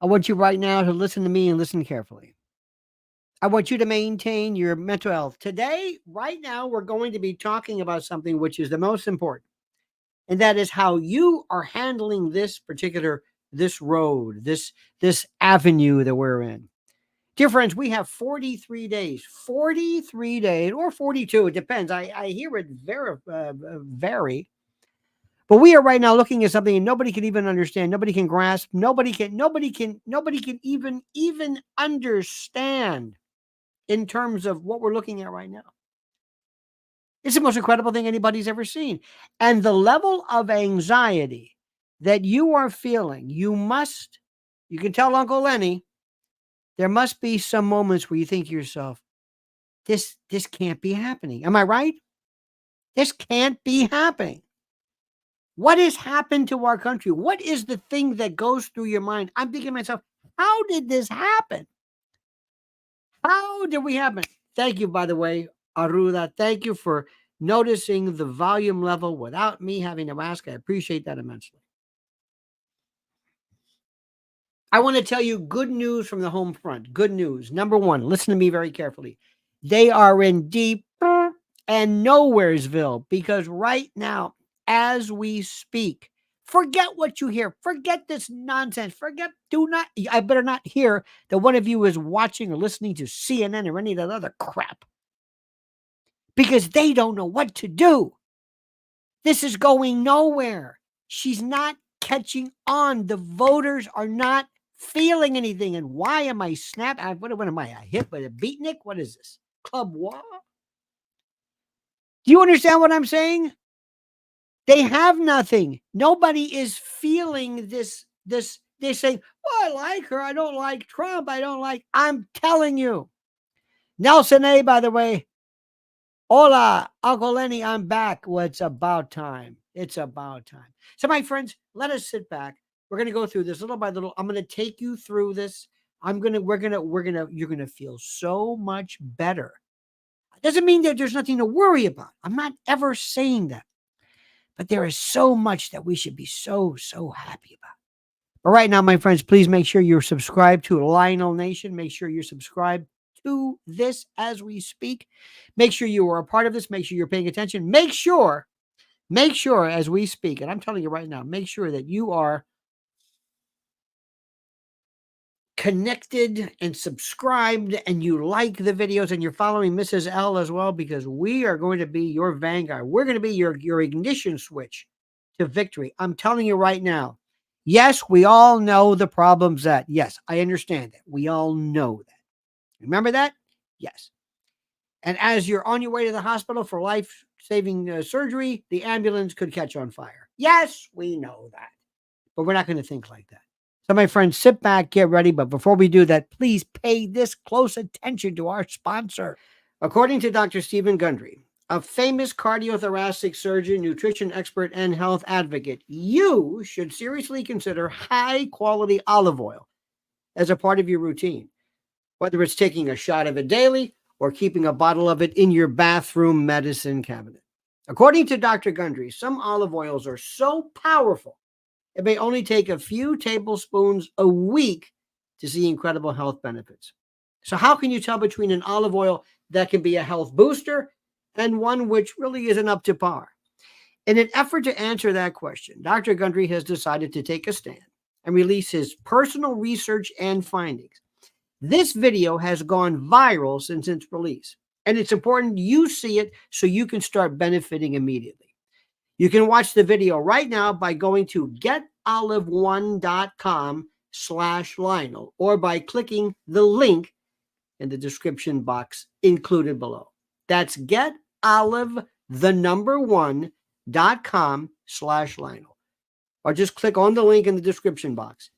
I want you right now to listen to me and listen carefully. I want you to maintain your mental health. Today, right now, we're going to be talking about something which is the most important, and that is how you are handling this road, this avenue that we're in. Dear friends, we have 43 days, or 42. It depends. I hear it vary. But we are right now looking at something and nobody can even understand. Nobody can grasp. Nobody can even understand in terms of what we're looking at right now. It's the most incredible thing anybody's ever seen. And the level of anxiety that you are feeling, you can tell Uncle Lenny, there must be some moments where you think to yourself, this can't be happening. Am I right? This can't be happening. What has happened to our country? What is the thing that goes through your mind? I'm thinking to myself, how did this happen? How did we happen? Thank you, by the way, Aruda. Thank you for noticing the volume level without me having to ask. I appreciate that immensely. I want to tell you good news from the home front. Good news. Number one, listen to me very carefully. They are in deep and Nowheresville because right now, as we speak, forget what you hear. Forget this nonsense. I better not hear that one of you is watching or listening to CNN or any of that other crap because they don't know what to do. This is going nowhere. She's not catching on. The voters are not feeling anything. And why am I snapping? What am I? A hit by a beatnik? What is this? Club War? Do you understand what I'm saying? They have nothing. Nobody is feeling this. They're saying, well, I like her. I don't like Trump. I'm telling you. Nelson A., by the way. Hola, Uncle Lenny, I'm back. Well, it's about time. It's about time. So, my friends, let us sit back. We're going to go through this little by little. I'm going to take you through this. You're going to feel so much better. It doesn't mean that there's nothing to worry about. I'm not ever saying that. But there is so much that we should be so happy about. But right now, my friends, please make sure you're subscribed to Lionel Nation. Make sure you're subscribed to this as we speak. Make sure you are a part of this. Make sure you're paying attention. Make sure as we speak, and I'm telling you right now, make sure that you are connected and subscribed and you like the videos and you're following Mrs. L as well, because we are going to be your vanguard. We're going to be your ignition switch to victory. I'm telling you right now. Yes, we all know the problems that, yes, I understand that. We all know that. Remember that? Yes. And as you're on your way to the hospital for life-saving surgery, the ambulance could catch on fire. Yes, we know that. But we're not going to think like that. So, my friends, sit back, get ready. But before we do that, please pay this close attention to our sponsor. According to Dr. Stephen Gundry, a famous cardiothoracic surgeon, nutrition expert, and health advocate, you should seriously consider high-quality olive oil as a part of your routine, whether it's taking a shot of it daily or keeping a bottle of it in your bathroom medicine cabinet. According to Dr. Gundry, some olive oils are so powerful, it may only take a few tablespoons a week to see incredible health benefits. So how can you tell between an olive oil that can be a health booster and one which really isn't up to par? In an effort to answer that question, Dr. Gundry has decided to take a stand and release his personal research and findings. This video has gone viral since its release, and it's important you see it so you can start benefiting immediately. You can watch the video right now by going to getolive1.com/Lionel or by clicking the link in the description box included below. That's getolive1.com/Lionel or just click on the link in the description box.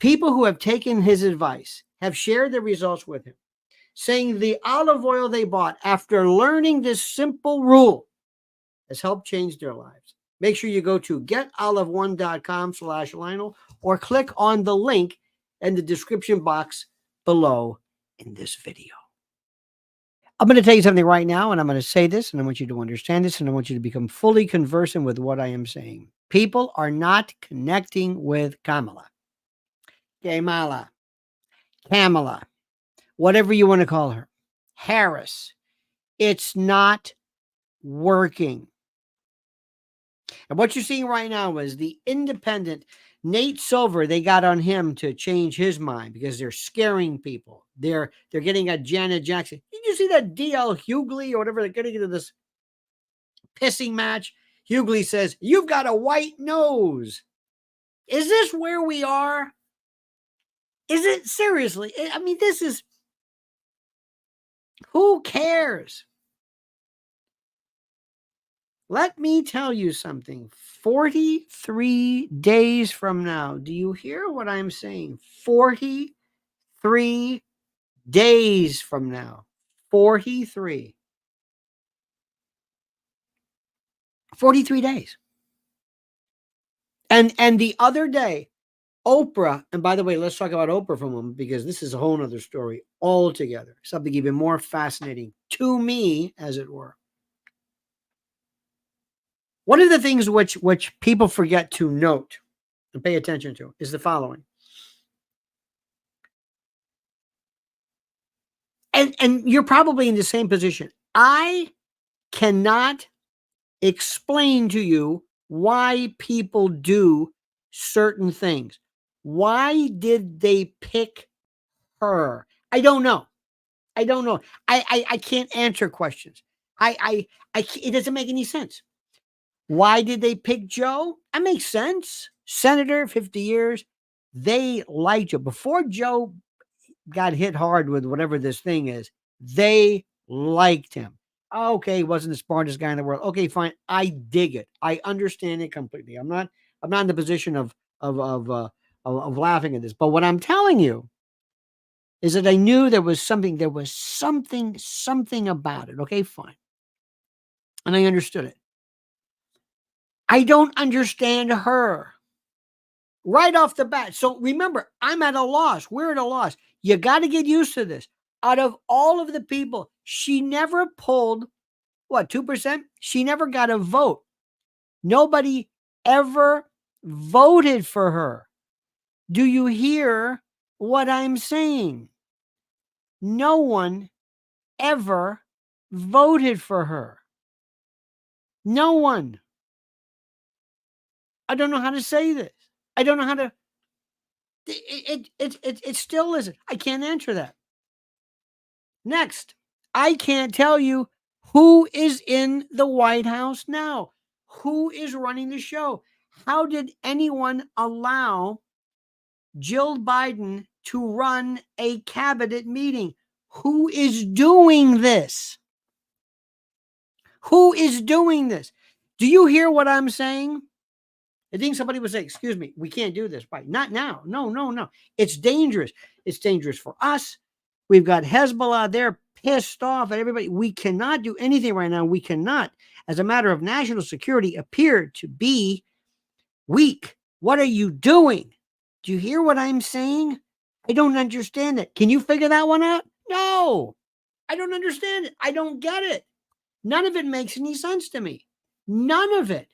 People who have taken his advice have shared their results with him, saying the olive oil they bought after learning this simple rule has helped change their lives. Make sure you go to getolive1.com/Lionel or click on the link in the description box below in this video. I'm going to tell you something right now, and I'm going to say this, and I want you to understand this, and I want you to become fully conversant with what I am saying. People are not connecting with Kamala. Kamala, Kamala, whatever you want to call her, Harris. It's not working. And what you're seeing right now is the independent Nate Silver. They got on him to change his mind because they're scaring people. They're getting a Janet Jackson. Did you see that DL Hughley or whatever? They're getting into this pissing match. Hughley says, "You've got a white nose." Is this where we are? Is it seriously? I mean, this is, who cares? Let me tell you something. 43 days from now, do you hear what I'm saying? 43 days from now. 43. 43 days. And the other day, Oprah, and by the way, let's talk about Oprah for a moment because this is a whole other story altogether. Something even more fascinating to me, as it were. One of the things which people forget to note and pay attention to is the following. And you're probably in the same position. I cannot explain to you why people do certain things. Why did they pick her? I don't know. I don't know. I can't answer questions. It doesn't make any sense. Why did they pick Joe? That makes sense. Senator, 50 years. They liked Joe. Before Joe got hit hard with whatever this thing is, they liked him. Okay, he wasn't the smartest guy in the world. Okay, fine. I dig it. I understand it completely. I'm not in the position of laughing at this. But what I'm telling you is that I knew there was something about it. Okay, fine. And I understood it. I don't understand her right off the bat. So remember, I'm at a loss. We're at a loss. You got to get used to this. Out of all of the people, she never pulled, 2%? She never got a vote. Nobody ever voted for her. Do you hear what I'm saying? No one ever voted for her. No one. I don't know how to say this. I don't know how to. It still isn't. I can't answer that. Next, I can't tell you who is in the White House now. Who is running the show? How did anyone allow Jill Biden to run a cabinet meeting? Who is doing this? Who is doing this? Do you hear what I'm saying? I think somebody would say, excuse me, we can't do this. Right? Not now. No. It's dangerous. It's dangerous for us. We've got Hezbollah. They're pissed off at everybody. We cannot do anything right now. We cannot, as a matter of national security, appear to be weak. What are you doing? Do you hear what I'm saying? I don't understand it. Can you figure that one out? No, I don't understand it. I don't get it. None of it makes any sense to me. None of it.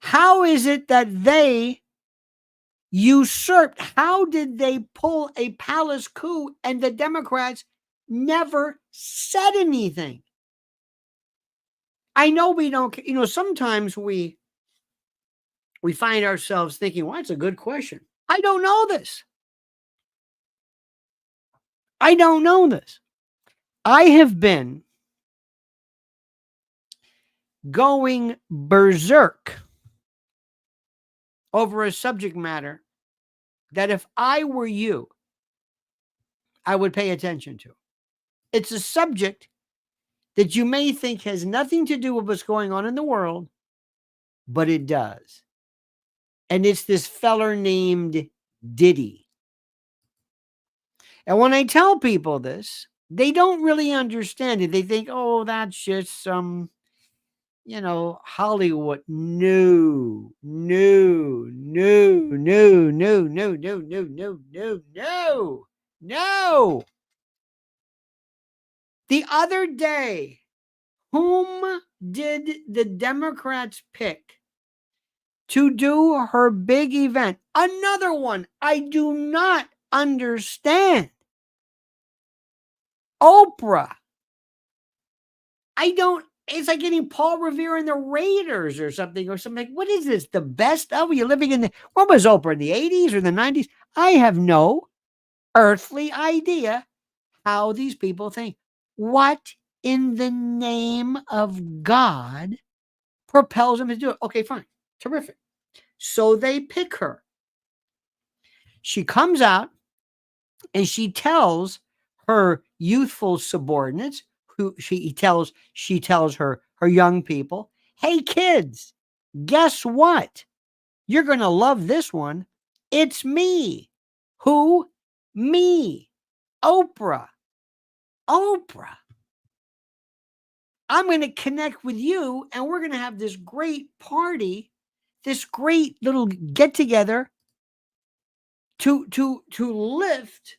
How is it that they usurped? How did they pull a palace coup and the Democrats never said anything? I know we don't, sometimes we find ourselves thinking, well, that's a good question. I don't know this. I don't know this. I have been going berserk over a subject matter that if I were you, I would pay attention to. It's a subject that you may think has nothing to do with what's going on in the world, but it does. And it's this feller named Diddy. And when I tell people this, they don't really understand it. They think, oh, that's just some, Hollywood. No. The other day, whom did the Democrats pick to do her big event. Another one I do not understand. Oprah. It's like getting Paul Revere and the Raiders or something. Like, what is this? The best of? You're living in what was Oprah, in the 80s or the 90s? I have no earthly idea how these people think. What in the name of God propels them to do it? Okay, fine. Terrific. So they pick her. She comes out and she tells her youthful subordinates, who she tells her young people, hey kids, guess what? You're going to love this one. It's me. Who? Me. Oprah. I'm going to connect with you and we're going to have this great party, this great little get together to lift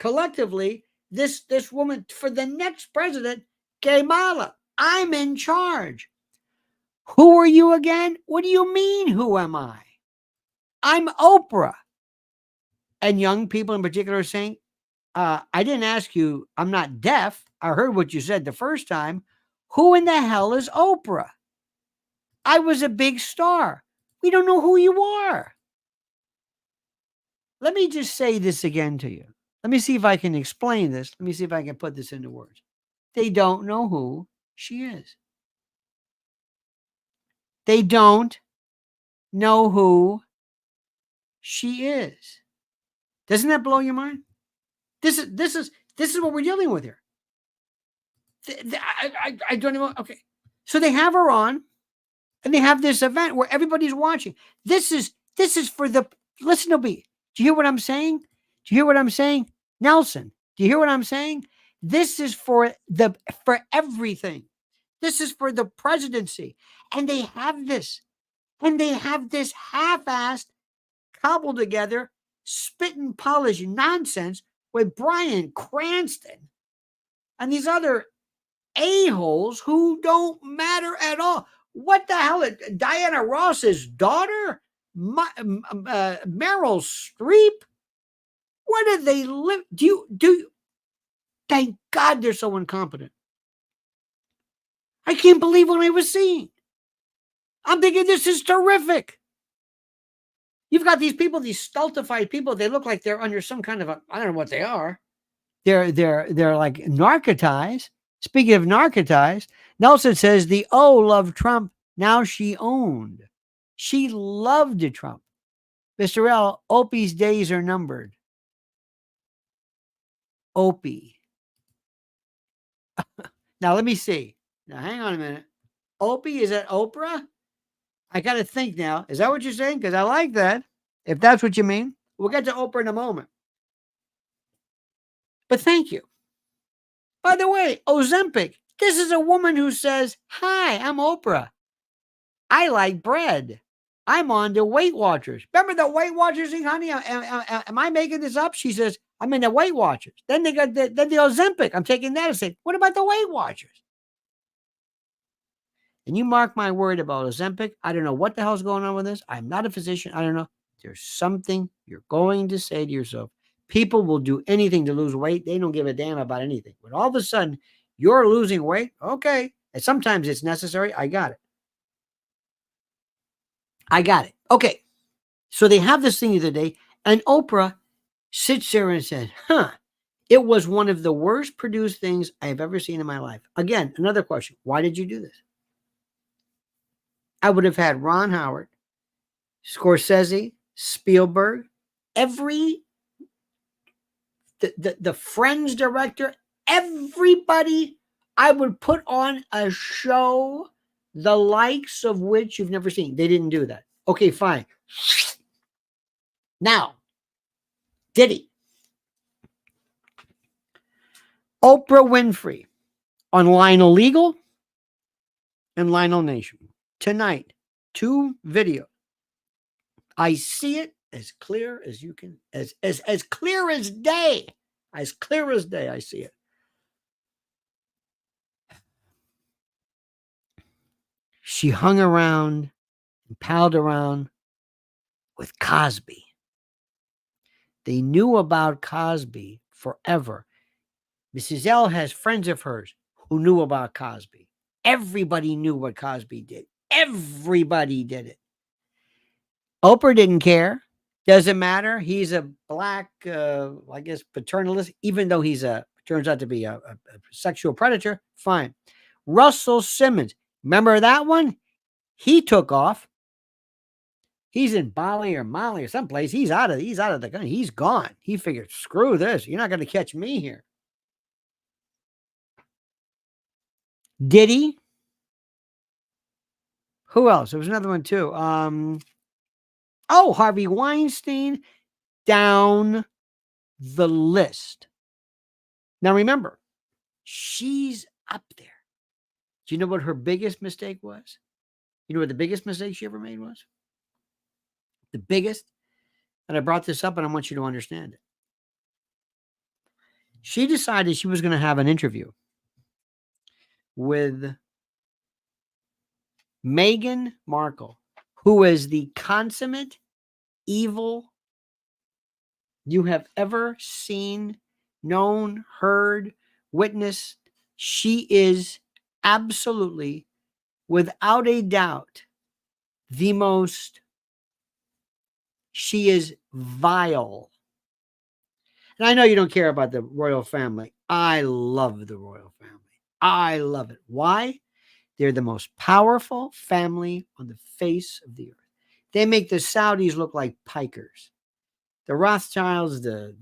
collectively this woman for the next president, Kamala. I'm in charge. Who are you again? What do you mean, who am I? I'm Oprah. And young people in particular are saying, I didn't ask you, I'm not deaf. I heard what you said the first time. Who in the hell is Oprah? I was a big star. We don't know who you are. Let me just say this again to you. Let me see if I can explain this. Let me see if I can put this into words. They don't know who she is. They don't know who she is. Doesn't that blow your mind? This is what we're dealing with here. I don't even. Okay, so they have her on, and they have this event where everybody's watching. This is for the. Listen to me. Do you hear what I'm saying? Do you hear what I'm saying, Nelson? Do you hear what I'm saying? This is for everything. This is for the presidency, and they have this, half-assed, cobbled together, spit and polish nonsense with Bryan Cranston and these other a-holes who don't matter at all. What the hell? Diana Ross's daughter? Meryl Streep? What do they live? Do you? Thank God they're so incompetent. I can't believe what I was seeing. I'm thinking this is terrific. You've got these people, these stultified people. They look like they're under some kind of I don't know what they are. They're like narcotized. Speaking of narcotized, Nelson says the O loved Trump. Now she owned. She loved Trump. Mr. L, Opie's days are numbered. Opie. Now let me see. Now hang on a minute. Opie, is that Oprah? I got to think now. Is that what you're saying? Because I like that. If that's what you mean, we'll get to Oprah in a moment. But thank you. By the way, Ozempic. This is a woman who says, hi, I'm Oprah. I like bread. I'm on to Weight Watchers. Remember the Weight Watchers thing, honey? Am I making this up? She says, I'm in the Weight Watchers. Then they got the Ozempic. I'm taking that and say, what about the Weight Watchers? And you mark my word about Ozempic. I don't know what the hell's going on with this. I'm not a physician. I don't know. There's something you're going to say to yourself. People will do anything to lose weight. They don't give a damn about anything. But all of a sudden, you're losing weight. Okay. And sometimes it's necessary. I got it. Okay. So they have this thing the other day, and Oprah sits there and said, it was one of the worst produced things I have ever seen in my life. Again, another question. Why did you do this? I would have had Ron Howard, Scorsese, Spielberg, the Friends director, everybody. I would put on a show the likes of which you've never seen. They didn't do that. Okay, fine. Now, Diddy. Oprah Winfrey on Lionel Legal and Lionel Nation. Tonight, 2 videos. I see it as clear as you can, as clear as day. As clear as day, I see it. She hung around palled around with Cosby. They knew about Cosby forever. Mrs. L has friends of hers who knew about Cosby. Everybody knew what Cosby did. Everybody did it. Oprah didn't care. Doesn't matter. He's a black, I guess, paternalist, even though turns out to be a sexual predator. Fine. Russell Simmons. Remember that one? He took off. He's in Bali or Mali or someplace. He's out of the country. He's gone. He figured, screw this. You're not going to catch me here. Diddy. Who else? There was another one too. Harvey Weinstein, down the list. Now remember, she's up there. Do you know what her biggest mistake was? You know what the biggest mistake she ever made was? The biggest, and I brought this up and I want you to understand it. She decided she was going to have an interview with Meghan Markle, who is the consummate evil you have ever seen, known, heard, witnessed. She is absolutely, without a doubt, she is vile. And I know you don't care about the royal family. I love the royal family. I love it. Why? They're the most powerful family on the face of the earth. They make the Saudis look like pikers. The Rothschilds, the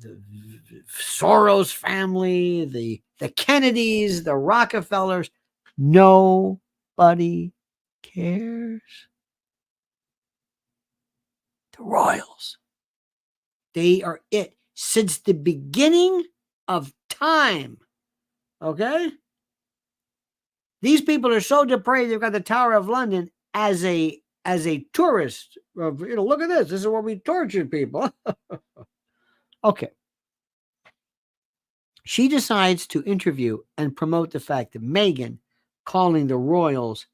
Soros family, the Kennedys, the Rockefellers, nobody cares. The royals, they are it since the beginning of time. Okay? These people are so depraved, they've got the Tower of London as a tourist. Look at this. This is where we tortured people. Okay. She decides to interview and promote the fact that Meghan calling the royals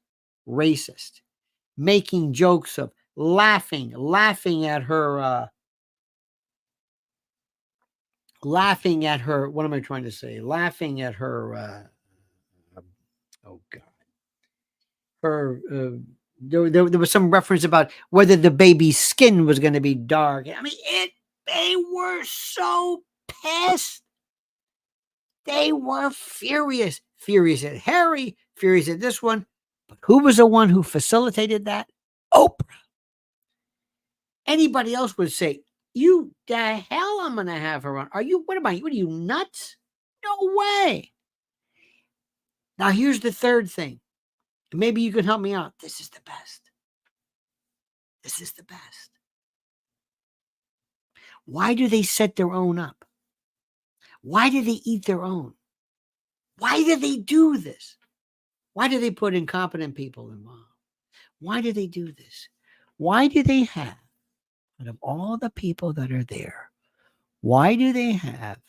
racist, making jokes of laughing at her, what am I trying to say? Laughing at her, oh God. Her, there was some reference about whether the baby's skin was going to be dark. I mean, they were so pissed. They were furious. Furious at Harry, furious at this one. But who was the one who facilitated that? Oprah. Anybody else would say, you the hell I'm going to have her on. What are you, nuts? No way. Now, here's the third thing. Maybe you can help me out. This is the best. This is the best. Why do they set their own up? Why do they eat their own? Why do they do this? Why do they put incompetent people involved? Why do they do this? Why do they have, out of all the people that are there, why do they have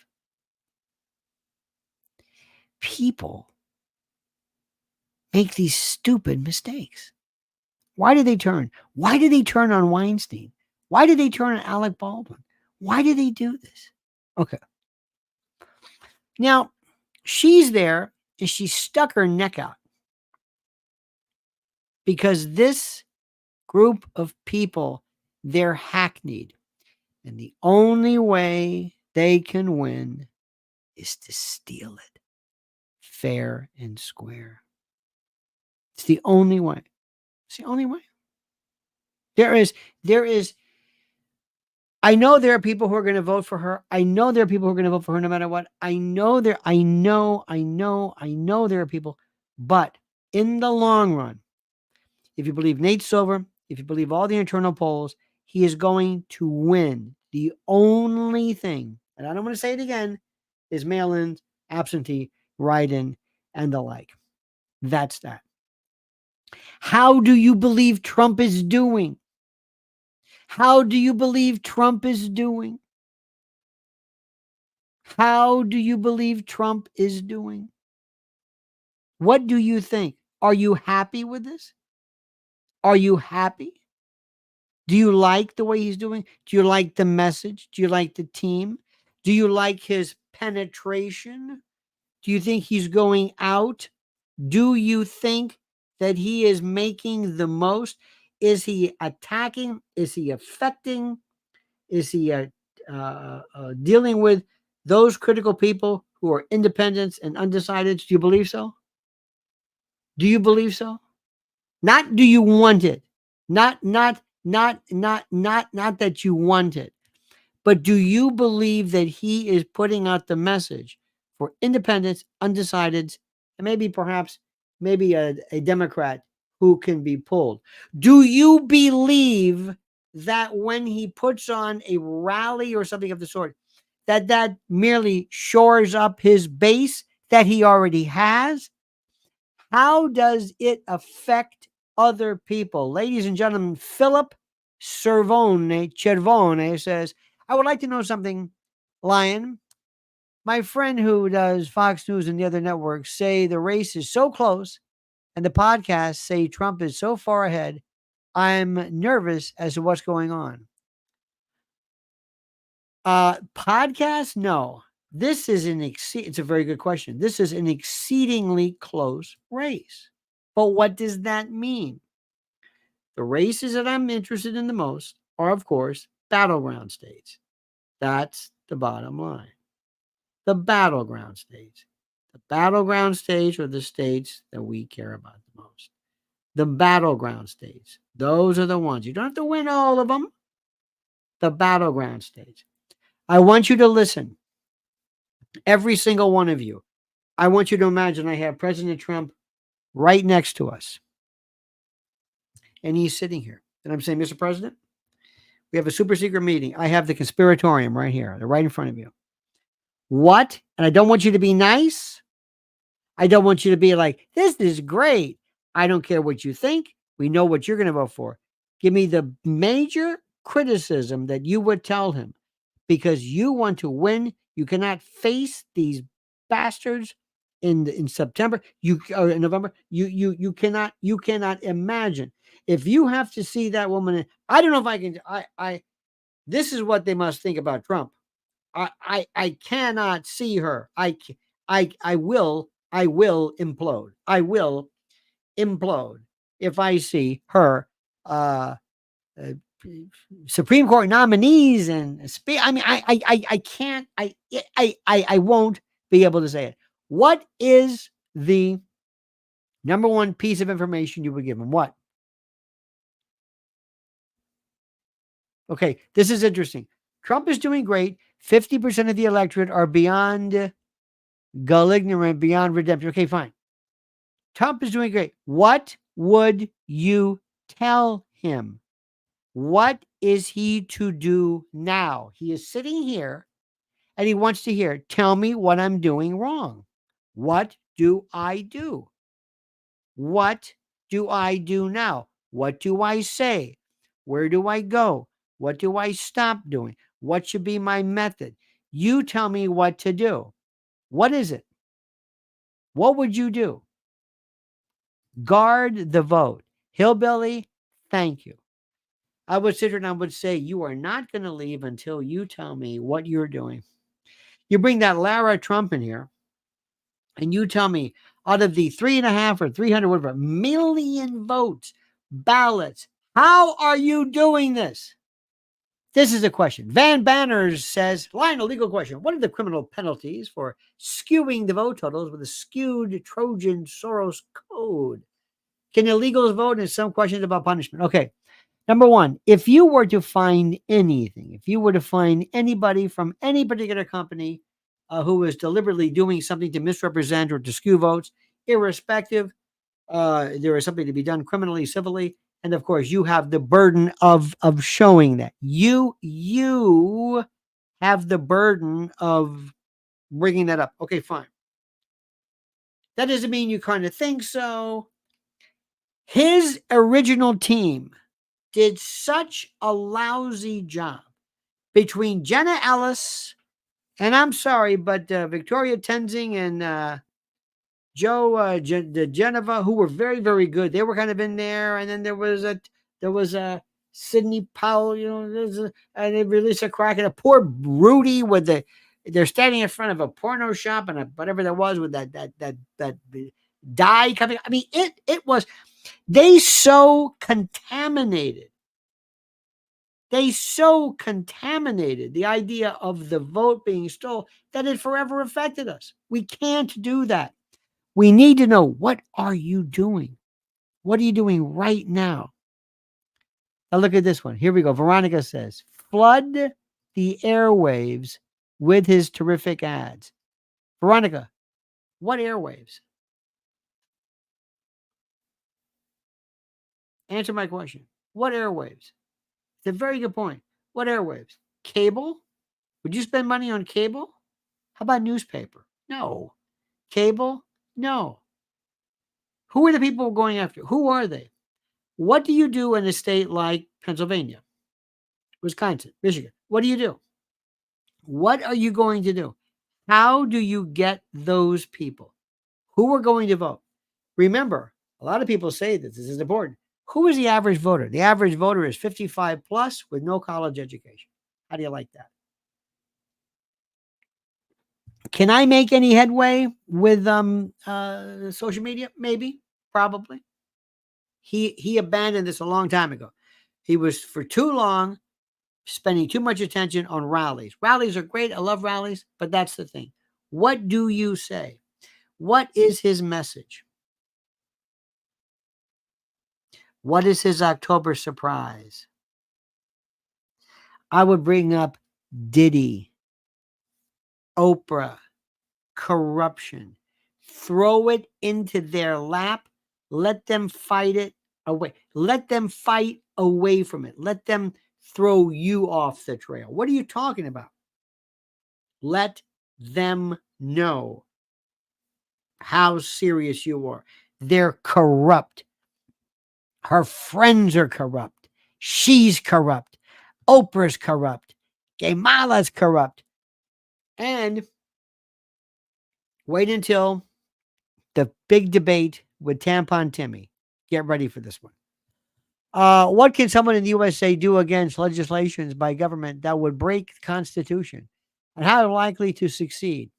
people make these stupid mistakes? Why do they turn? Why do they turn on Weinstein? Why do they turn on Alec Baldwin? Why do they do this? Okay. Now, she's there and she stuck her neck out because this group of people, they're hackneyed. And the only way they can win is to steal it fair and square. It's the only way. It's the only way. There is, I know there are people who are going to vote for her. I know there are people who are going to vote for her no matter what. I know there are people, but in the long run, if you believe Nate Silver, if you believe all the internal polls, he is going to win. The only thing, and I don't want to say it again, is mail-in, absentee, write-in, and the like. That's that. How do you believe Trump is doing? How do you believe Trump is doing? How do you believe Trump is doing? What do you think? Are you happy with this? Are you happy? Do you like the way he's doing? Do you like the message? Do you like the team? Do you like his penetration? Do you think he's going out? Do you think that he is making the most? Is he attacking? Is he affecting? Is he dealing with those critical people who are independents and undecideds? Do you believe so? Do you believe so? Not do you want it? Not that you want it. But do you believe that he is putting out the message for independents, undecideds, and maybe perhaps maybe a Democrat who can be pulled? Do you believe that when he puts on a rally or something of the sort, that merely shores up his base that he already has? How does it affect other people? Ladies and gentlemen, Philip Cervone says, I would like to know something, Lion. My friend who does Fox News and the other networks say the race is so close, and the podcasts say Trump is so far ahead. I'm nervous as to what's going on. Podcast? No. This is it's a very good question. This is an exceedingly close race. But what does that mean? The races that I'm interested in the most are, of course, battleground states. That's the bottom line. The battleground states. The battleground states are the states that we care about the most. The battleground states. Those are the ones. You don't have to win all of them. The battleground states. I want you to listen. Every single one of you. I want you to imagine I have President Trump right next to us. And he's sitting here. And I'm saying, Mr. President, we have a super secret meeting. I have the conspiratorium right here. They're right in front of you. What? And I don't want you to be nice. I don't want you to be like, this is great. I don't care what you think. We know what you're going to vote for. Give me the major criticism that you would tell him because you want to win. You cannot face these bastards in September. In November. You cannot imagine. If you have to see that woman, I don't know if I can. This is what they must think about Trump. I cannot see her. I will implode. I will implode if I see her Supreme Court nominees and I mean I can't I won't be able to say it. What is the number one piece of information you would give him? What? Okay, this is interesting. Trump is doing great. 50% of the electorate are beyond ignorant, beyond redemption. Okay, fine. Trump is doing great. What would you tell him? What is he to do now? He is sitting here and he wants to hear, tell me what I'm doing wrong. What do I do? What do I do now? What do I say? Where do I go? What do I stop doing? What should be my method? You tell me what to do. What is it? What would you do? Guard the vote. Hillbilly, thank you. I would sit here and I would say, you are not going to leave until you tell me what you're doing. You bring that Lara Trump in here and you tell me out of the 3.5 or 300 whatever million votes, ballots, how are you doing this? This is a question. Van Banners says, Lionel, legal question. What are the criminal penalties for skewing the vote totals with a skewed Trojan Soros code? Can illegals vote? And some questions about punishment. Okay. Number one, if you were to find anything, if you were to find anybody from any particular company who is deliberately doing something to misrepresent or to skew votes, irrespective, there is something to be done criminally, civilly. And of course, you have the burden of showing that. You have the burden of bringing that up. Okay, fine. That doesn't mean you kind of think so. His original team did such a lousy job between Jenna Ellis and I'm sorry, but Victoria Tenzing and Geneva, who were very, very good. They were kind of in there, and then there was Sidney Powell, and they release a crack. And a poor Rudy they're standing in front of a porno shop and whatever there was with that dye coming. I mean, it was, they so contaminated. They so contaminated the idea of the vote being stolen that it forever affected us. We can't do that. We need to know, what are you doing? What are you doing right now? Now look at this one. Here we go. Veronica says, flood the airwaves with his terrific ads. Veronica, what airwaves? Answer my question. What airwaves? It's a very good point. What airwaves? Cable? Would you spend money on cable? How about newspaper? No. Cable? No. Who are the people going after? Who are they? What do you do in a state like Pennsylvania, Wisconsin, Michigan? What do you do? What are you going to do? How do you get those people? Who are going to vote? Remember, a lot of people say that this is important. Who is the average voter? The average voter is 55 plus with no college education. How do you like that? Can I make any headway with social media? Maybe, probably. He abandoned this a long time ago. He was for too long spending too much attention on rallies. Rallies are great. I love rallies, but that's the thing. What do you say? What is his message? What is his October surprise? I would bring up Diddy, Oprah, corruption. Throw it into their lap. Let them fight it away. Let them fight away from it. Let them throw you off the trail. What are you talking about? Let them know how serious you are. They're corrupt. Her friends are corrupt. She's corrupt. Oprah's corrupt. Kamala's corrupt. And wait until the big debate with Tampon Timmy. Get ready for this one. What can someone in the USA do against legislations by government that would break the Constitution? And how likely to succeed?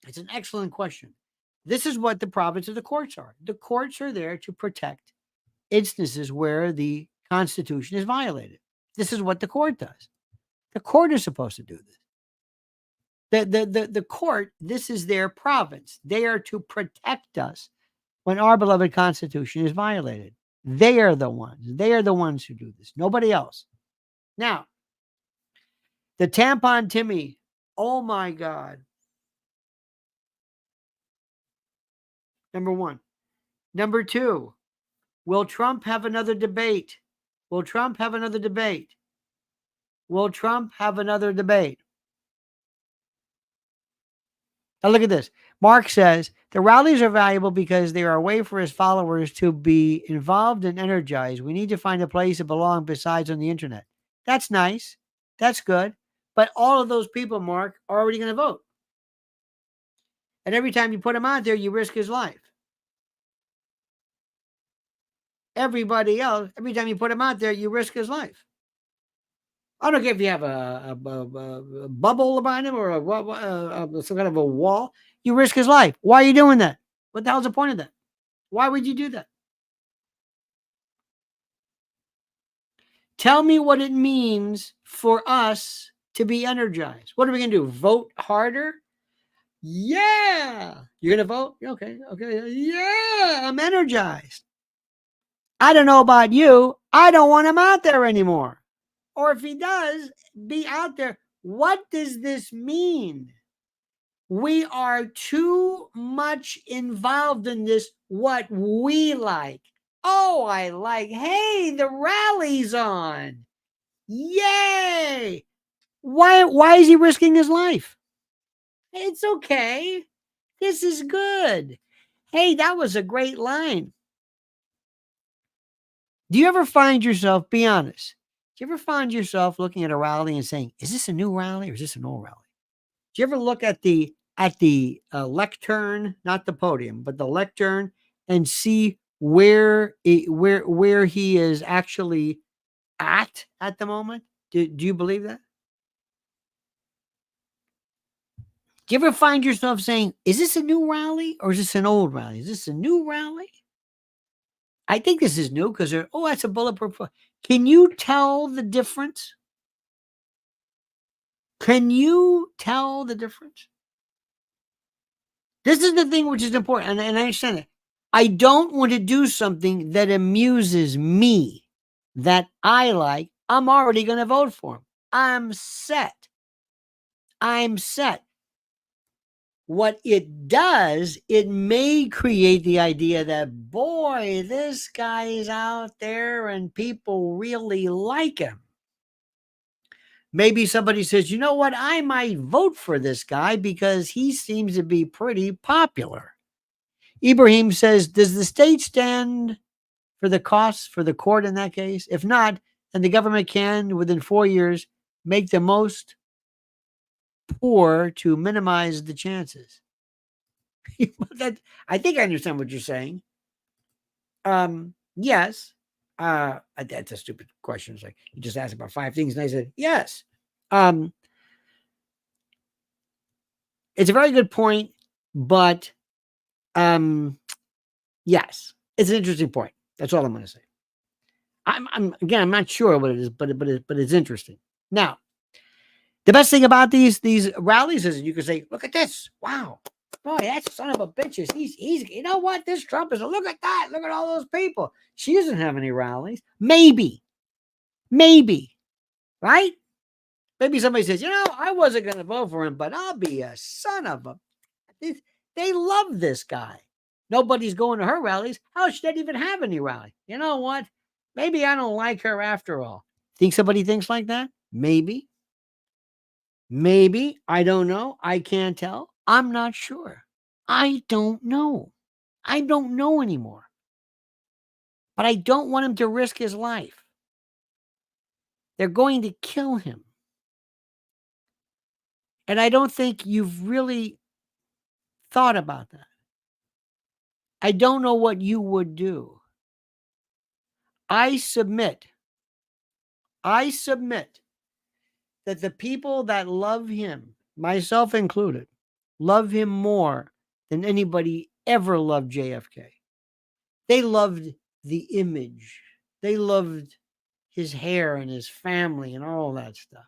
It's an excellent question. This is what the province of the courts are. The courts are there to protect instances where the Constitution is violated. This is what the court does. The court is supposed to do this. The court, this is their province. They are to protect us when our beloved Constitution is violated. They are the ones. They are the ones who do this. Nobody else. Now, the Tampon Timmy. Oh my God. Number one. Number two. Will Trump have another debate? Will Trump have another debate? Will Trump have another debate? Now look at this. Mark says, the rallies are valuable because they are a way for his followers to be involved and energized. We need to find a place to belong besides on the internet. That's nice. That's good. But all of those people, Mark, are already going to vote. And every time you put him out there, you risk his life. Everybody else, every time you put him out there, you risk his life. I don't care if you have a bubble behind him or some kind of a wall. You risk his life. Why are you doing that? What the hell's the point of that? Why would you do that? Tell me what it means for us to be energized. What are we going to do? Vote harder? Yeah. You're going to vote? Okay. Yeah, I'm energized. I don't know about you. I don't want him out there anymore. Or if he does be out there, what does this mean? We are too much involved in this, what we like. Oh, I like, hey, the rally's on. Yay. Why is he risking his life? It's okay. This is good. Hey, that was a great line. Do you ever find yourself, be honest, do you ever find yourself looking at a rally and saying, is this a new rally or is this an old rally? Do you ever look at the lectern, not the podium, but the lectern, and see where he is actually at the moment? Do you believe that? Do you ever find yourself saying, is this a new rally or is this an old rally? Is this a new rally? I think this is new because oh, that's a bulletproof. Can you tell the difference? Can you tell the difference? This is the thing which is important, and I understand it. I don't want to do something that amuses me, that I like. I'm already going to vote for him. I'm set. I'm set. What it does, it may create the idea that, boy, this guy's out there and people really like him. Maybe somebody says, you know what, I might vote for this guy because he seems to be pretty popular. Ibrahim says, does the state stand for the costs for the court in that case? If not, then the government can, within 4 years, make the most poor to minimize the chances. I think I understand what you're saying. Yes. That's a stupid question. It's like you just asked about 5 things, and I said yes. It's a very good point, but yes, it's an interesting point. That's all I'm going to say. I'm not sure what it is, but it's interesting. Now, the best thing about these rallies is you can say, look at this. Wow. Boy, that son of a bitch he's you know what? This Trump is look at that. Look at all those people. She doesn't have any rallies. Maybe. Right? Maybe somebody says, you know, I wasn't going to vote for him, but I'll be a son of a. They love this guy. Nobody's going to her rallies. How should they even have any rally? You know what? Maybe I don't like her after all. Think somebody thinks like that? Maybe. I don't know. I can't tell. I'm not sure. I don't know. I don't know anymore. But I don't want him to risk his life. They're going to kill him. And I don't think you've really thought about that. I don't know what you would do. I submit that the people that love him, myself included, love him more than anybody ever loved JFK. They loved the image. They loved his hair and his family and all that stuff.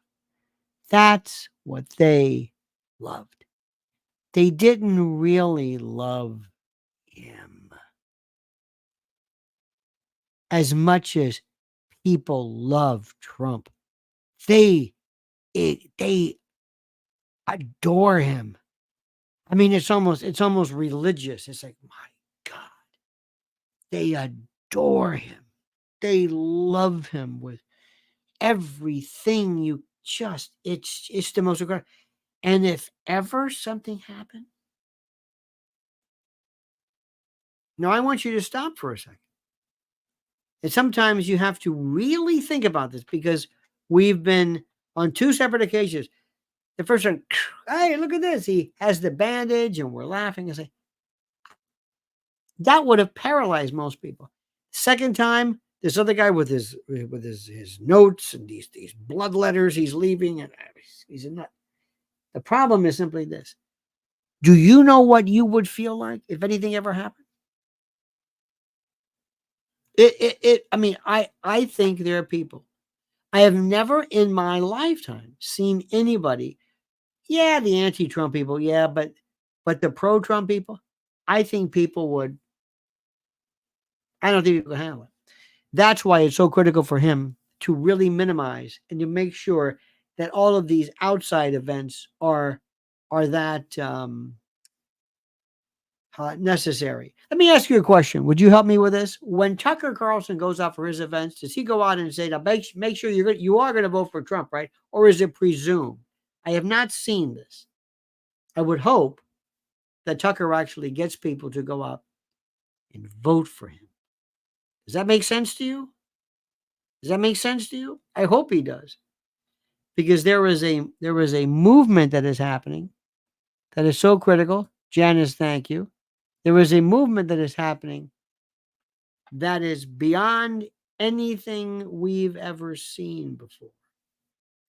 That's what they loved. They didn't really love him as much as people love Trump. They adore him. I mean, it's almost religious. It's like, my God, they adore him. They love him with everything. It's the most incredible. And if ever something happened, now I want you to stop for a second. And sometimes you have to really think about this because we've been on 2 separate occasions. The first one, hey, look at this. He has the bandage and we're laughing and say, that would have paralyzed most people. Second time, this other guy with his notes and these blood letters he's leaving, and he's a nut. The problem is simply this. Do you know what you would feel like if anything ever happened? I mean, I think there are people. I have never in my lifetime seen anybody, yeah, the anti-Trump people, yeah, but the pro-Trump people, I think people would, I don't think people can handle it. That's why it's so critical for him to really minimize and to make sure that all of these outside events are that necessary. Let me ask you a question. Would you help me with this? When Tucker Carlson goes out for his events, does he go out and say, now make sure you are going to vote for Trump, right? Or is it presumed? I have not seen this. I would hope that Tucker actually gets people to go out and vote for him. Does that make sense to you? Does that make sense to you? I hope he does. Because there is a movement that is happening that is so critical. Janice, thank you. There is a movement that is happening that is beyond anything we've ever seen before.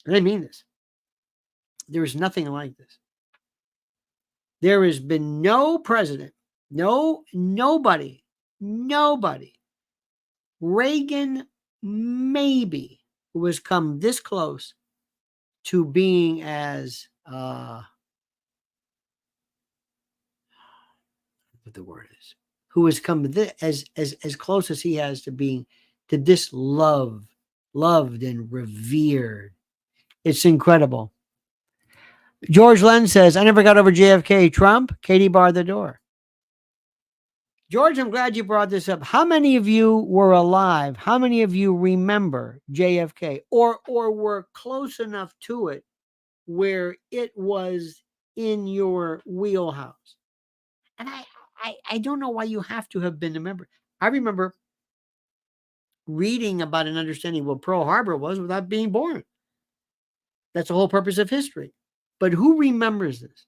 And I mean this. There is nothing like this. There has been no president, nobody, Reagan maybe, who has come this close to being as what the word is, who has come as close as he has to being to this loved and revered. It's incredible. George Len says, I never got over JFK. Trump, Katie barred the door. George, I'm glad you brought this up. How many of you were alive? How many of you remember JFK or were close enough to it where it was in your wheelhouse? And I don't know why you have to have been a member. I remember reading about and understanding what Pearl Harbor was without being born. That's the whole purpose of history. But who remembers this?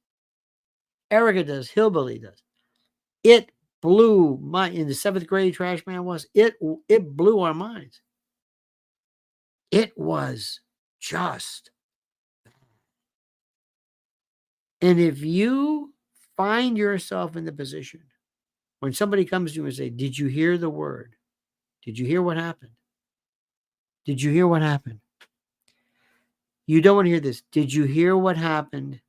Erica does. Hillbilly does. It blew in the 7th grade trash man was. It blew our minds. It was just. And if you find yourself in the position when somebody comes to you and say, did you hear the word? Did you hear what happened? Did you hear what happened? You don't want to hear this. Did you hear what happened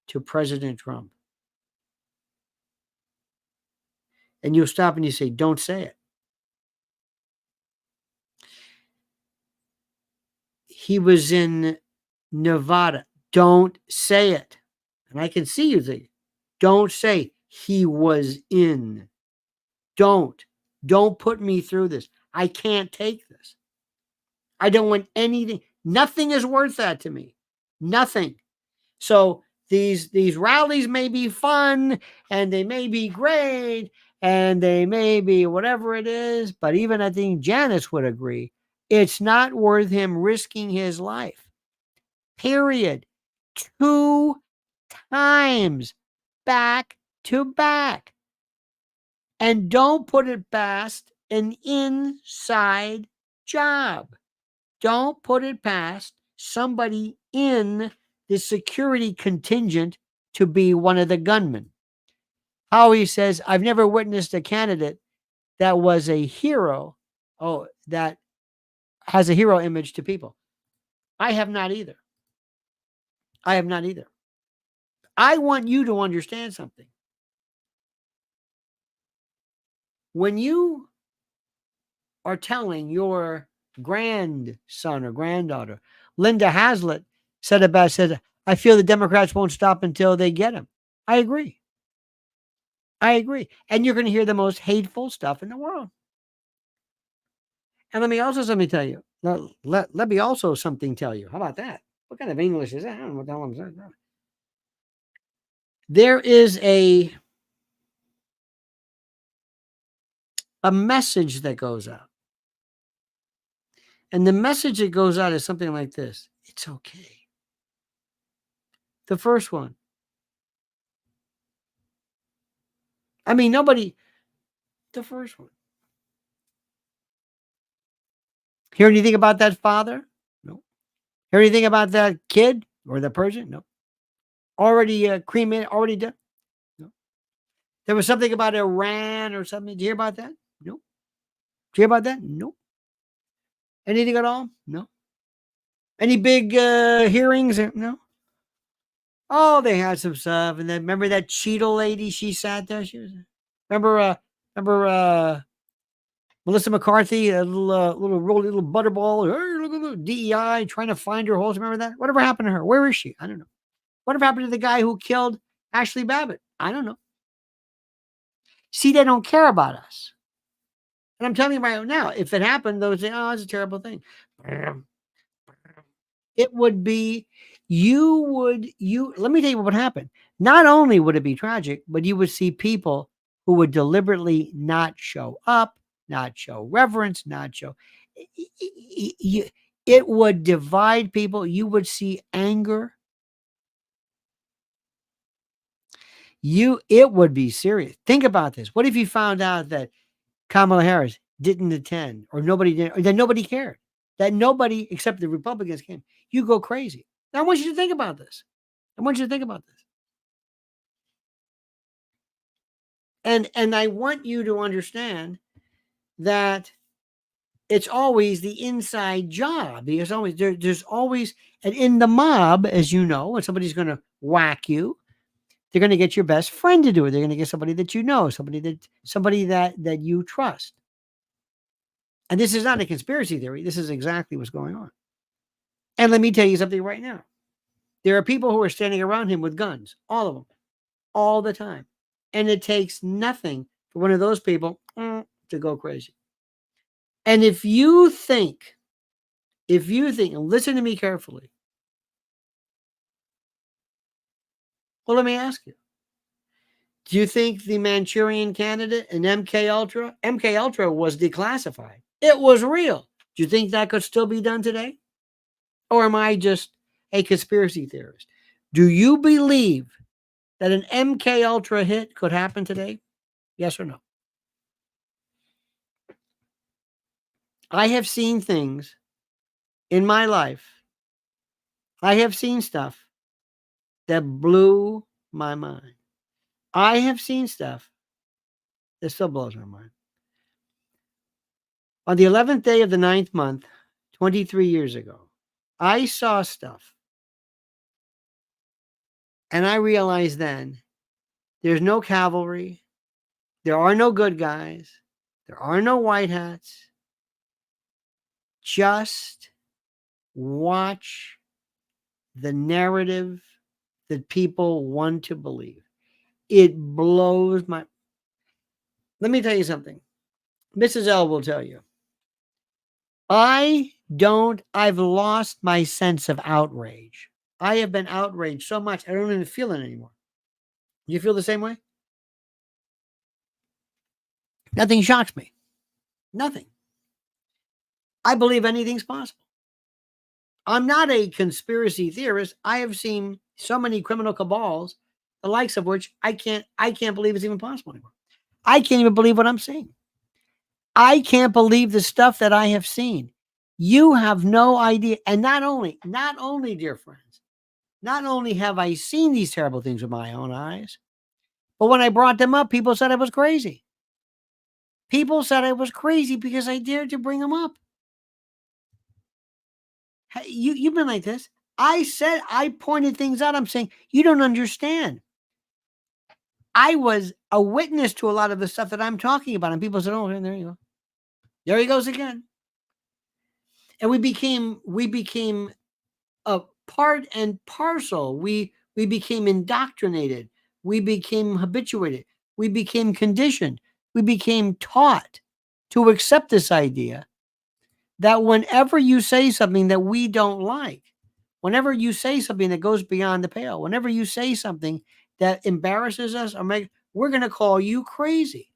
to President Trump? And you'll stop and you say, don't say it. He was in Nevada. Don't say it. And I can see you think, don't say he was in. Don't put me through this. I can't take this. I don't want anything. Nothing is worth that to me. Nothing. So these rallies may be fun and they may be great and they may be whatever it is, but even I think Janice would agree, it's not worth him risking his life. Period. 2 times back to back. And don't put it past an inside job. Don't put it past somebody in the security contingent to be one of the gunmen. Howie says, I've never witnessed a candidate that was a hero, that has a hero image to people. I have not either. I want you to understand something. When you are telling your grandson or granddaughter, Linda Hazlitt said, I feel the Democrats won't stop until they get him. I agree. And you're going to hear the most hateful stuff in the world. And let me also something tell you. Let me also something tell you. How about that? What kind of English is that? I don't know what the hell I'm saying. There is a message that goes out. And the message that goes out is something like this. It's okay. The first one. I mean, the first one. Hear anything about that father? No. Hear anything about that kid or the person? No. Already cremated, already done? No. There was something about Iran or something. Did you hear about that? No. Did you hear about that? No. Anything at all? No. Any big hearings? No. Oh, they had some stuff. And then remember that Cheeto lady? She sat there. She was. Remember Melissa McCarthy, a little butterball. Hey, look at the DEI trying to find her holes. Remember that? Whatever happened to her? Where is she? I don't know. Whatever happened to the guy who killed Ashley Babbitt? I don't know. See, they don't care about us. And I'm telling you right now, if it happened, they would say, oh, it's a terrible thing. It would be, let me tell you what would happen. Not only would it be tragic, but you would see people who would deliberately not show up, not show reverence, not show. It would divide people. You would see anger. It would be serious. Think about this. What if you found out that Kamala Harris didn't attend, or nobody did, or that nobody cared, that nobody except the Republicans came, you go crazy. Now, I want you to think about this. I want you to think about this. And I want you to understand that it's always the inside job. There's always there's always, and in the mob, as you know, when somebody's going to whack you, they're going to get your best friend to do it. They're going to get somebody that you know, somebody that you trust. And this is not a conspiracy theory. This is exactly what's going on. And let me tell you something right now. There are people who are standing around him with guns, all of them, all the time. And it takes nothing for one of those people to go crazy. And if you think, and listen to me carefully. Well, let me ask you. Do you think the Manchurian Candidate and MK Ultra was declassified? It was real. Do you think that could still be done today? Or am I just a conspiracy theorist? Do you believe that an MK Ultra hit could happen today? Yes or no? I have seen things in my life. I have seen stuff that blew my mind. I have seen stuff that still blows my mind. On the 11th day of the 9th month, 23 years ago, I saw stuff. And I realized then there's no cavalry. There are no good guys. There are no white hats. Just watch the narrative that people want to believe. It blows my... Let me tell you something. Mrs. L will tell you. I've lost my sense of outrage. I have been outraged so much, I don't even feel it anymore. You feel the same way? Nothing shocks me. Nothing. I believe anything's possible. I'm not a conspiracy theorist. I have seen so many criminal cabals, the likes of which I can't believe it's even possible anymore. I can't even believe what I'm seeing. I can't believe the stuff that I have seen. You have no idea. And not only, dear friends, not only have I seen these terrible things with my own eyes, but when I brought them up, people said I was crazy. People said I was crazy because I dared to bring them up. Hey, you've been like this. I pointed things out. I'm saying, you don't understand. I was a witness to a lot of the stuff that I'm talking about. And people said, oh, there you go. There he goes again. And we became a part and parcel. We became indoctrinated. We became habituated. We became conditioned. We became taught to accept this idea that whenever you say something that we don't like, whenever you say something that goes beyond the pale, whenever you say something that embarrasses us or we're going to call you crazy.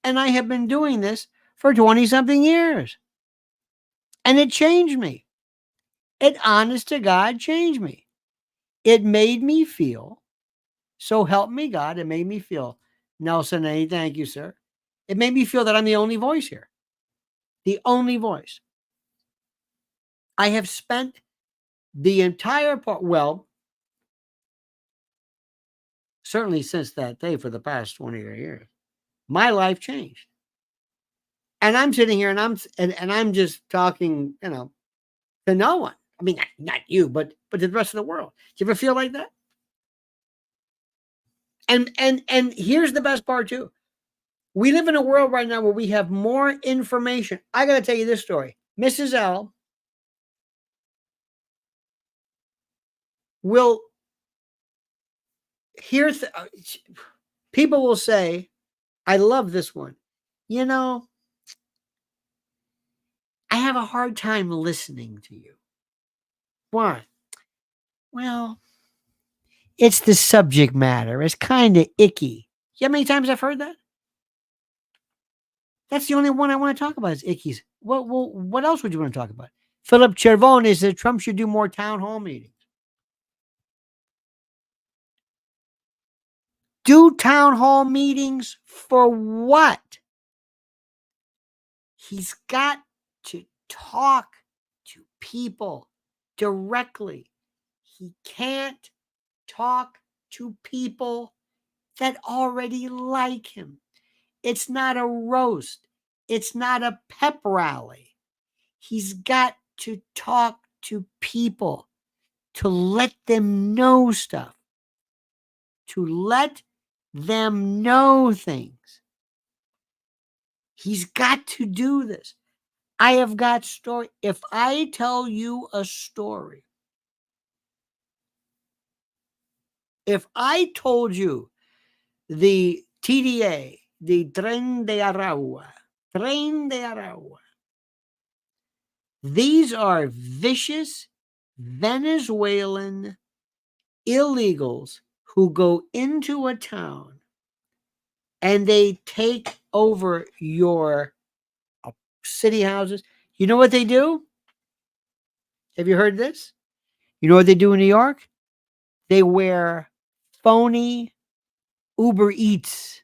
And I have been doing this for 20 something years. And it changed me. It, honest to God, changed me. It made me feel, so help me God, it made me feel, Nelson A., thank you, sir. It made me feel that I'm the only voice here. The only voice. I have spent the entire part, well, certainly since that day for the past 20 years, my life changed. And I'm sitting here and I'm just talking, to no one. I mean, not you, but to the rest of the world. Do you ever feel like that? And here's the best part too. We live in a world right now where we have more information. I got to tell you this story. Mrs. L will hear, people will say, I love this one. I have a hard time listening to you. Why? Well, it's the subject matter. It's kind of icky. You know how many times I've heard that? That's the only one I want to talk about is ickies. What else would you want to talk about? Philip Cervone said Trump should do more town hall meetings. Do town hall meetings for what? He's got to talk to people directly. He can't talk to people that already like him. It's not a roast. It's not a pep rally. He's got to talk to people to let them know stuff, to let them know things. He's got to do this. I have got story. If I tell you a story, if I told you the TDA, the Tren de Aragua, these are vicious Venezuelan illegals who go into a town and they take over your city houses. You know what they do? Have you heard this? You know what they do in New York? They wear phony Uber Eats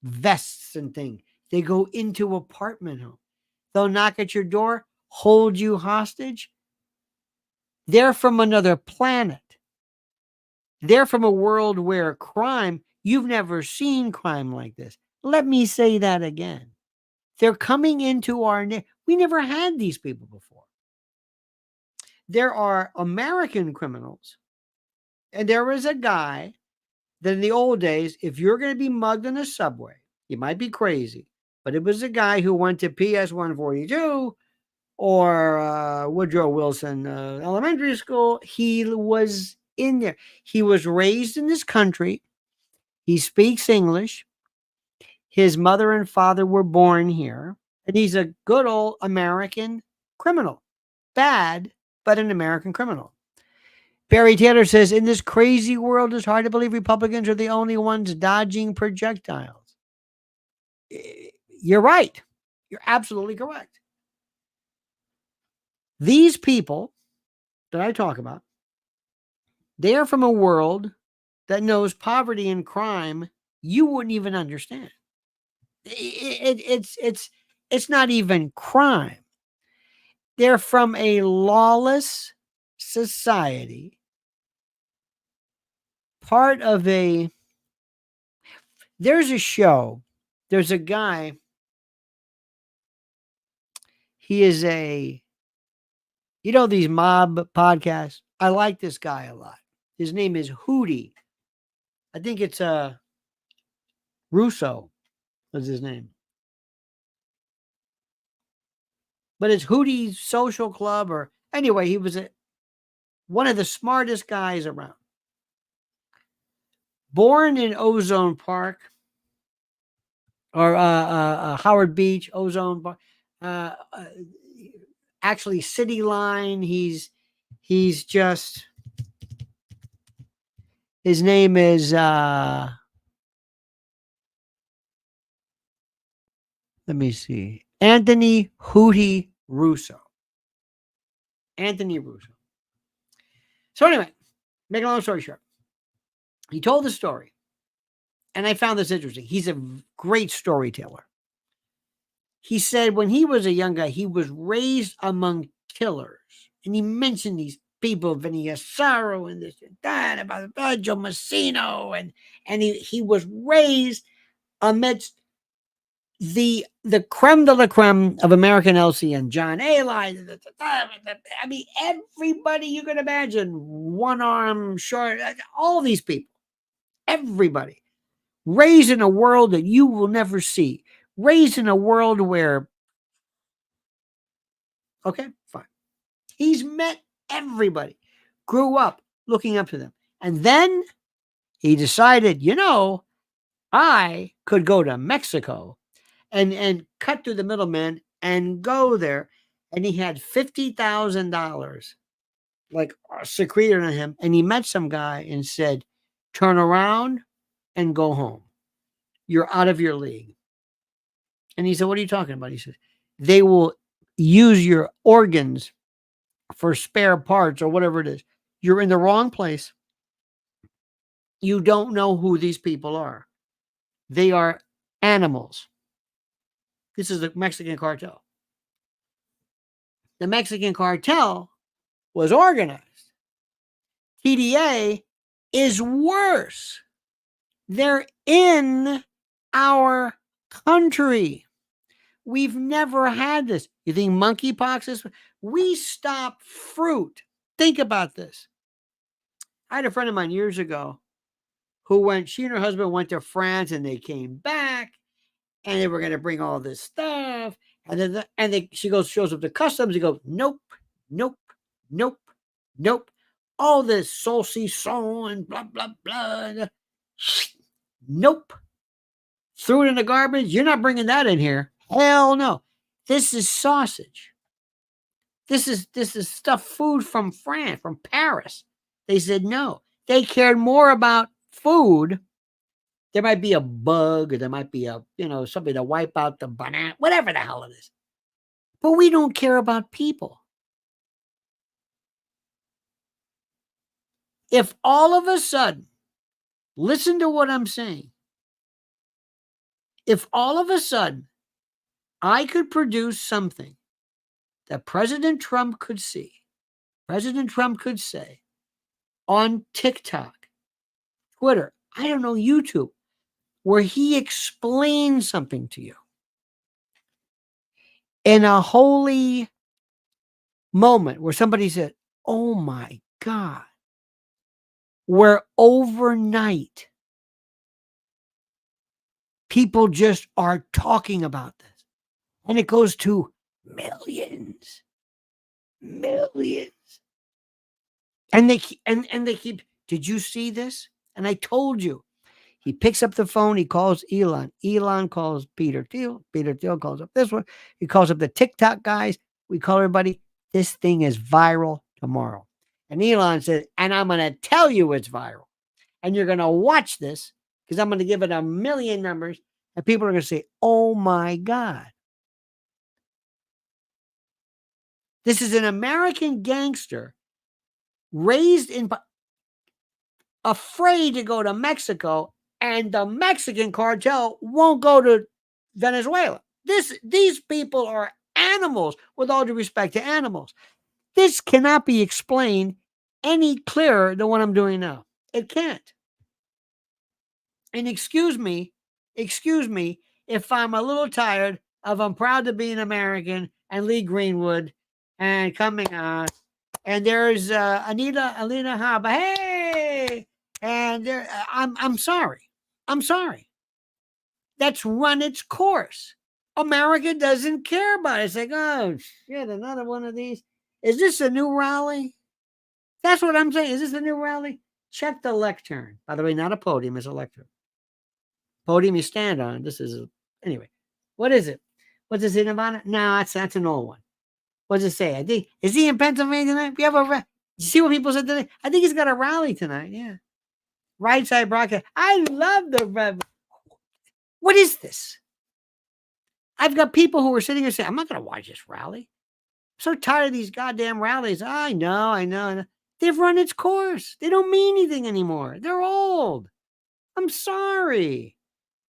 vests and things. They go into apartment homes. They'll knock at your door, hold you hostage. They're from another planet. They're from a world where crime, you've never seen crime like this. Let me say that again. They're coming into we never had these people before. There are American criminals, and there was a guy that in the old days, if you're going to be mugged in a subway, you might be crazy, but it was a guy who went to PS 142 or Woodrow Wilson Elementary School. He was in there. He was raised in this country. He speaks English. His mother and father were born here. And he's a good old American criminal. Bad, but an American criminal. Barry Taylor says, in this crazy world, it's hard to believe Republicans are the only ones dodging projectiles. You're right. You're absolutely correct. These people that I talk about, they are from a world that knows poverty and crime you wouldn't even understand. It's not even crime. They're from a lawless society, part of there's a show, there's a guy, he is these mob podcasts. I like this guy a lot. His name is Hootie. I think it's Russo was his name. But it's Hootie's Social Club, or anyway, he was one of the smartest guys around. Born in Ozone Park, or Howard Beach, Ozone Park. Actually, City Line. He's just, his name is let me see, Anthony Hootie Russo. Anthony Russo. So anyway, make a long story short, he told the story, and I found this interesting. He's a great storyteller. He said when he was a young guy, he was raised among killers, and he mentioned these people, Vinny Asaro and this and that, about Joe Massino, and he was raised amidst the creme de la creme of American LCN, John Alide. I mean, everybody you can imagine, one arm short, all these people, everybody raised in a world that you will never see, raised in a world where, okay, fine. He's met everybody, grew up looking up to them. And then he decided, I could go to Mexico and cut through the middleman and go there. And he had $50,000 like secreted on him. And he met some guy and said, turn around and go home. You're out of your league. And he said, what are you talking about? He said, they will use your organs for spare parts or whatever it is. You're in the wrong place. You don't know who these people are. They are animals. This is the Mexican cartel. The Mexican cartel was organized. TDA is worse. They're in our country. We've never had this. You think monkeypox is? We stop fruit. Think about this. I had a friend of mine years ago who went, she and her husband went to France and they came back and they were going to bring all this stuff. And then she shows up to customs. He goes, nope, nope, nope, nope. All this saucisson and blah, blah, blah. Nope. Threw it in the garbage. You're not bringing that in here. Hell no. This is sausage. This is stuff, food from France, from Paris. They said no. They cared more about food. There might be a bug, or there might be something to wipe out the banana, whatever the hell it is. But we don't care about people. If all of a sudden, listen to what I'm saying. If all of a sudden I could produce something that President Trump could see, President Trump could say on TikTok, Twitter, I don't know, YouTube, where he explains something to you in a holy moment where somebody said, oh my God, where overnight people just are talking about this. And it goes to millions. And they keep, did you see this? And I told you. He picks up the phone. He calls Elon. Elon calls Peter Thiel. Peter Thiel calls up this one. He calls up the TikTok guys. We call everybody. This thing is viral tomorrow. And Elon said, and I'm going to tell you it's viral. And you're going to watch this because I'm going to give it 1 million numbers. And people are going to say, oh my God. This is an American gangster raised in, afraid to go to Mexico, and the Mexican cartel won't go to Venezuela. These people are animals, with all due respect to animals. This cannot be explained any clearer than what I'm doing now. It can't. And excuse me if I'm a little tired of I'm proud to be an American and Lee Greenwood and coming on. And there's Alina Haba. Hey! And there, I'm sorry. I'm sorry. That's run its course. America doesn't care about it. It's like, oh shit, another one of these. Is this a new rally? That's what I'm saying. Is this a new rally? Check the lectern. By the way, not a podium, it's a lectern. Podium you stand on. This is anyway. What is it? What's this in Nevada? No, that's an old one. What does it say? I think, is he in Pennsylvania tonight? We have you see what people said today? I think he's got a rally tonight. Yeah. Right side broadcast. I love the. What is this? I've got people who are sitting here saying, I'm not going to watch this rally. I'm so tired of these goddamn rallies. I know. They've run its course. They don't mean anything anymore. They're old. I'm sorry.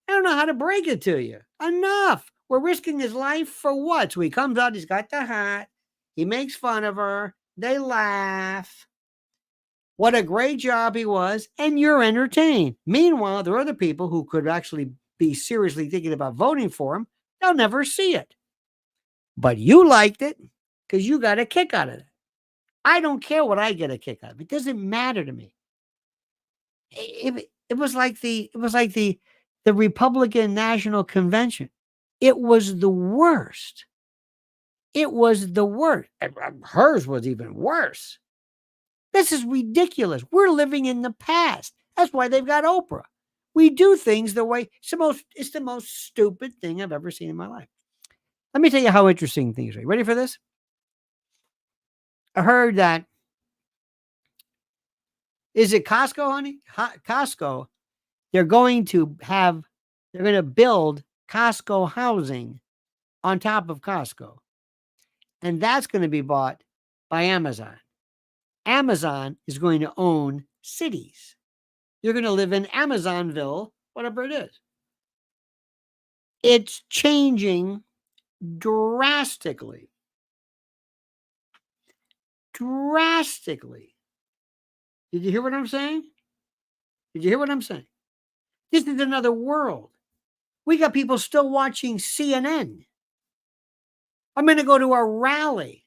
I don't know how to break it to you. Enough. We're risking his life for what? So he comes out, he's got the hat. He makes fun of her. They laugh. What a great job he was. And you're entertained. Meanwhile, there are other people who could actually be seriously thinking about voting for him. They'll never see it. But you liked it because you got a kick out of it. I don't care what I get a kick out of. It doesn't matter to me. It was like the Republican National Convention. It was the worst. It was the worst. Hers was even worse. This is ridiculous. We're living in the past. That's why they've got Oprah. We do things the way it's the most stupid thing I've ever seen in my life. Let me tell you how interesting things are. You ready for this? I heard that. Is it Costco, honey? Costco. They're going to build Costco housing on top of Costco. And that's going to be bought by Amazon. Amazon is going to own cities. You're going to live in Amazonville, whatever it is. It's changing drastically. Drastically. Did you hear what I'm saying? Did you hear what I'm saying? This is another world. We got people still watching CNN. I'm going to go to a rally.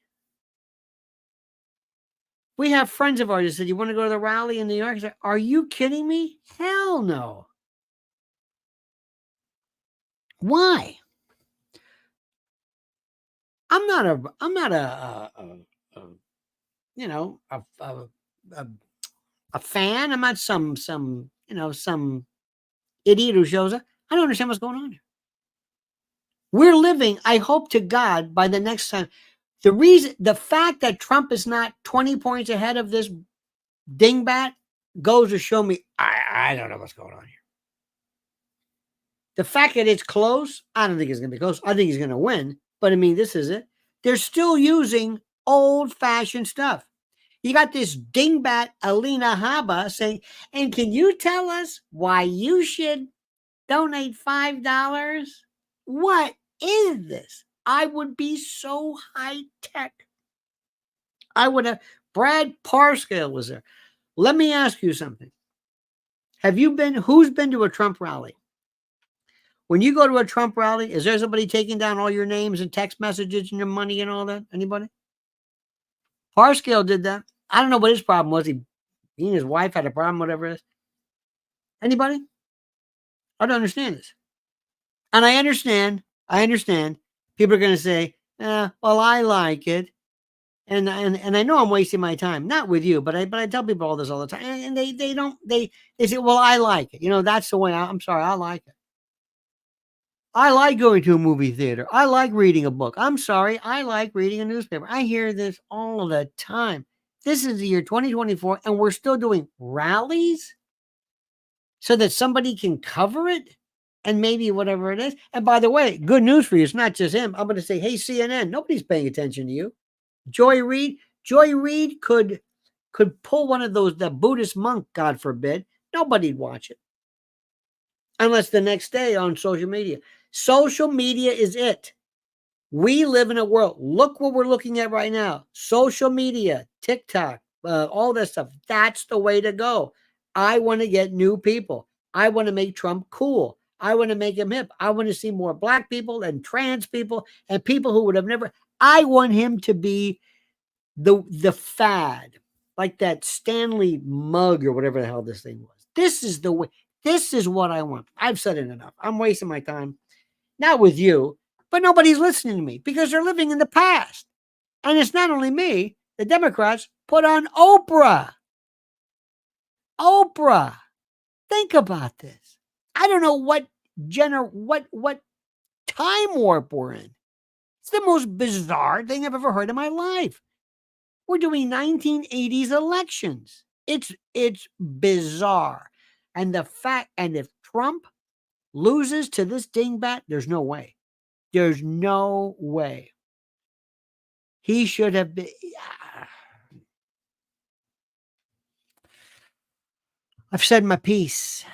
We have friends of ours that said, "You want to go to the rally in New York?" I said, "Are you kidding me? Hell no." Why? I'm not a you know, a fan. I'm not some idiot who shows up. I don't understand what's going on here. We're living, I hope to God, by the next time. The fact that Trump is not 20 points ahead of this dingbat goes to show me I don't know what's going on here. The fact that it's close, I don't think it's going to be close. I think he's going to win. But I mean, this is it. They're still using old fashioned stuff. You got this dingbat Alina Habba saying, "And can you tell us why you should donate $5? What is this?" I would be so high tech. I would have. Brad Parscale was there. Let me ask you something. Who's been to a Trump rally? When you go to a Trump rally, is there somebody taking down all your names and text messages and your money and all that? Anybody? Parscale did that. I don't know what his problem was. He and his wife had a problem, whatever it is. Anybody? I don't understand this. And I understand. People are going to say, well, I like it. And I know I'm wasting my time, not with you, but I tell people all this all the time, and they say, well, I like it. That's the way. I'm sorry, I like it. I like going to a movie theater. I like reading a book. I'm sorry, I like reading a newspaper. I hear this all the time. This is the year 2024, and we're still doing rallies so that somebody can cover it and maybe whatever it is. And by the way, good news for you. It's not just him. I'm going to say, hey, CNN, nobody's paying attention to you. Joy Reid could pull one of those, the Buddhist monk, God forbid. Nobody'd watch it. Unless the next day on social media. Social media is it. We live in a world. Look what we're looking at right now. Social media, TikTok, all that stuff. That's the way to go. I want to get new people. I want to make Trump cool. I want to make him hip. I want to see more black people and trans people and people who would have never. I want him to be the fad, like that Stanley mug or whatever the hell this thing was. This is the way. This is what I want. I've said it enough. I'm wasting my time, not with you, but nobody's listening to me because they're living in the past. And it's not only me. The Democrats put on Oprah. Oprah. Think about this. I don't know what time warp we're in. It's the most bizarre thing I've ever heard in my life. We're doing 1980s elections. It's bizarre. And if Trump loses to this dingbat, there's no way. There's no way. He should have been. I've said my piece.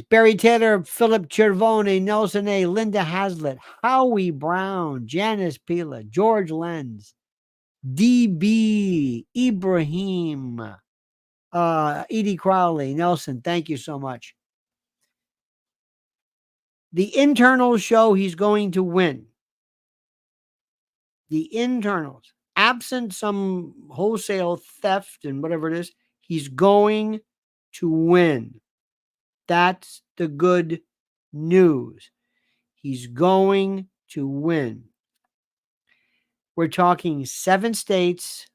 Barry Taylor, Philip Cervone, Nelson A., Linda Hazlitt, Howie Brown, Janice Pila, George Lenz, DB, Ibrahim, Edie Crowley, Nelson, thank you so much. The internals show he's going to win. The internals, absent some wholesale theft and whatever it is, he's going to win. That's the good news. He's going to win. We're talking 7 states,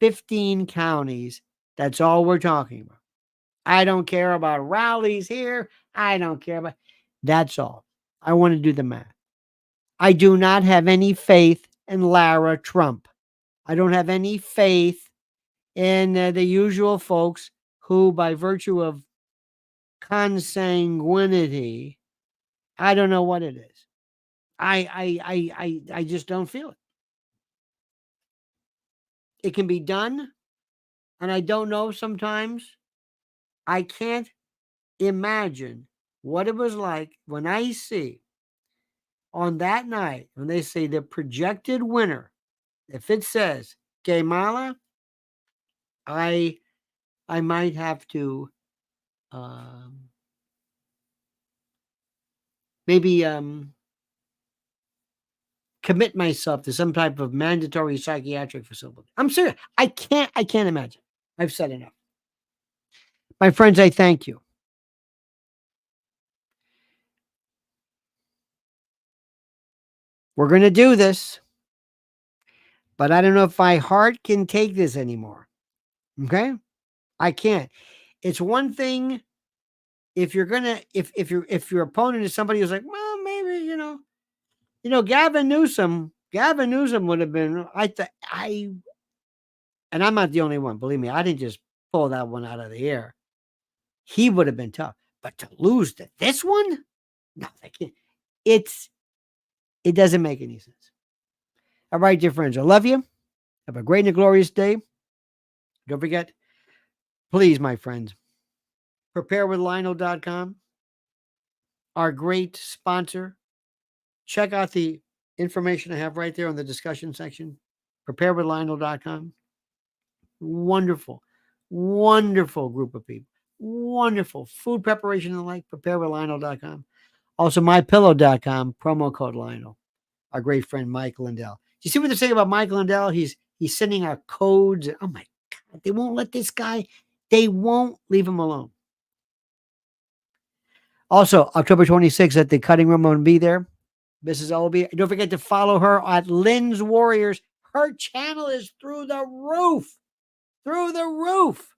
15 counties. That's all we're talking about. I don't care about rallies here. I don't care about. That's all. I want to do the math. I do not have any faith in Lara Trump. I don't have any faith in the usual folks who, by virtue of consanguinity, I don't know what it is. I just don't feel it. It can be done, and I don't know sometimes. I can't imagine what it was like when I see on that night, when they say the projected winner, if it says Kamala, I might have to maybe commit myself to some type of mandatory psychiatric facility. I'm serious. I can't imagine. I've said enough. My friends, I thank you. We're going to do this, but I don't know if my heart can take this anymore. Okay? I can't. It's one thing if you're going to if your opponent is somebody who's like, well, maybe, Gavin Newsom would have been and I'm not the only one, believe me. I didn't just pull that one out of the air. He would have been tough. But to lose to this one? No, they can't. It doesn't make any sense. All right, dear friends. I love you. Have a great and glorious day. Don't forget, please, my friends, preparewithlionel.com, our great sponsor. Check out the information I have right there on the discussion section. Preparewithlionel.com. Wonderful, wonderful group of people. Wonderful food preparation and the like. Preparewithlionel.com. Also, mypillow.com, promo code Lionel. Our great friend Mike Lindell. Do you see what they're saying about Mike Lindell? He's sending out codes. Oh my God, they won't let this guy. They won't leave him alone. Also, October 26th at the Cutting Room, I'm going to be there. Mrs. Elby. Don't forget to follow her at Lynn's Warriors. Her channel is through the roof. Through the roof.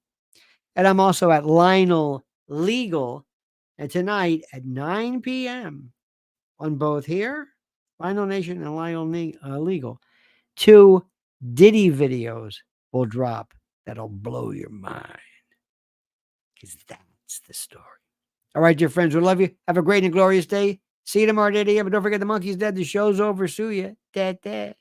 And I'm also at Lionel Legal. And tonight at 9 p.m. on both here, Lionel Nation and Lionel Legal, 2 Diddy videos will drop that'll blow your mind. Because that's the story. All right, dear friends, we love you. Have a great and glorious day. See you tomorrow, but don't forget the monkey's dead. The show's over. Sue ya. Da, da.